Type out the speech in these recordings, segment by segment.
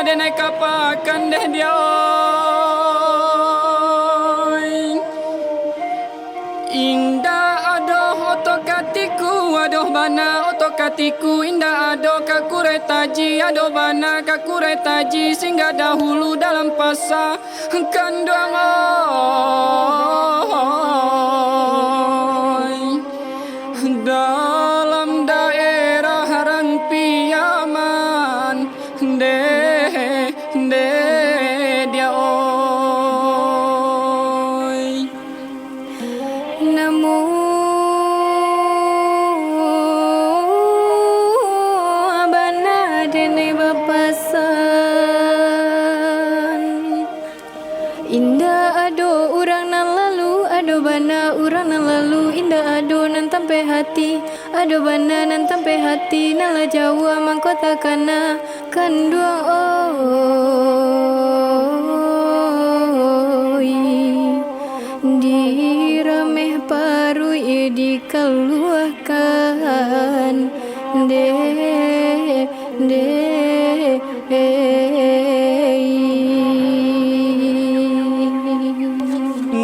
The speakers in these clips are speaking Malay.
de naik kapakan deh dia oi. Indah adoh otokatiku, adoh bana otokatiku. Indah adoh kakuretaji, adoh bana kakuretaji. Singgah dahulu dalam pasa kandang oi. Dalam daerah Rangpiaman deh dia oi. Namo bana dene bapasan. Indah ado urang nan lalu, ado bana urang nan lalu. Indah ado nan tampe hati, ado bana nan tampe hati. Nala Jawa mangkota kana kandua oi. Dirameh parui dikeluahkan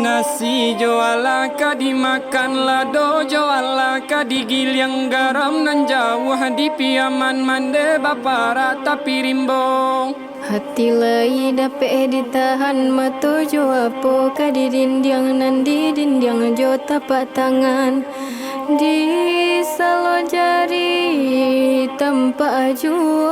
Nasi joala ka dimakan lado joala ka digiliang garam nan jauh di piaman mande bapara tapi rimbong. hati lai dape ditahan mato jo apo ka di dindiang nan di dindiang jo tapak tangan di salo jari tanpa juo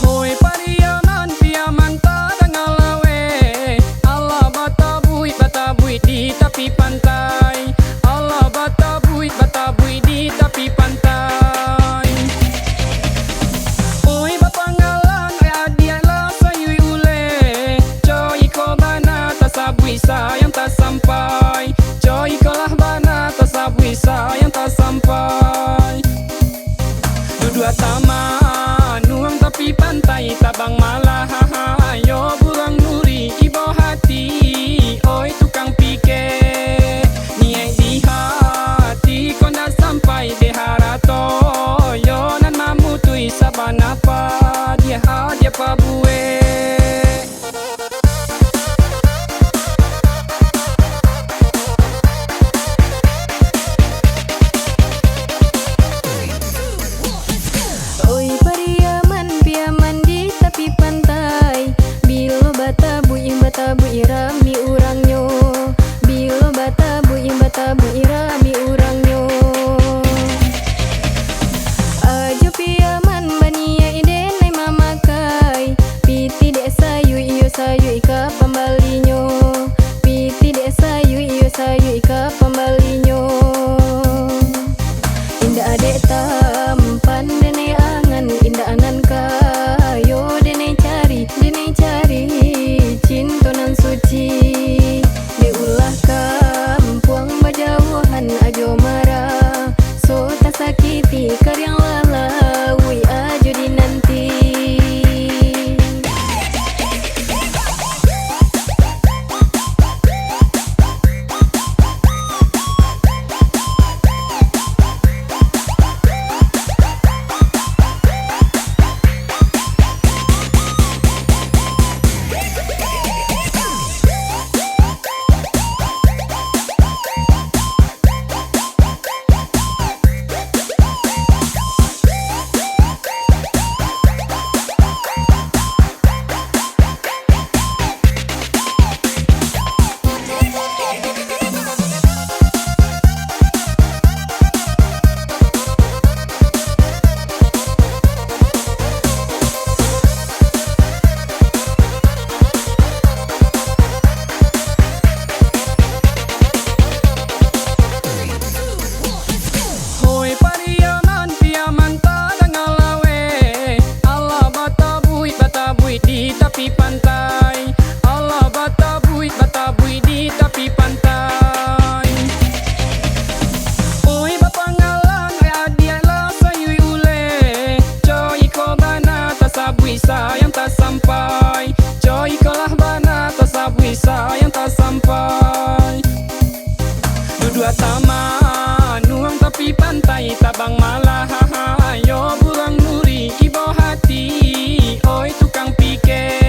Hoi pariaman piaman tadang alawe. Allah batabui di tepi pantai. Allah batabui di tepi pantai. Oi bapangalan adialah sayui ule. Coy ko bana tasabui sayang tak sampai. Coy kolah bana tasabui sayang tak sampai. Dua taman nuang tepi pantai tabang malah ayo burang nuri ibo hati oi tukang pike niai di hati konda sampai de harato yo nan mamutui sabana pa dia pa bue. oi pariaman piaman di tepi pantai. Bilo batabui rami urangnya. Bilo batabui rami urangnya. Ajo piaman bania ide nai mamakai. sampai. Coy ikolah bana tasabui sayang tak sampai. Dua taman nuang tapi pantai tabang malah haha. Yo burang nuri ibo hati, oi tukang pikir.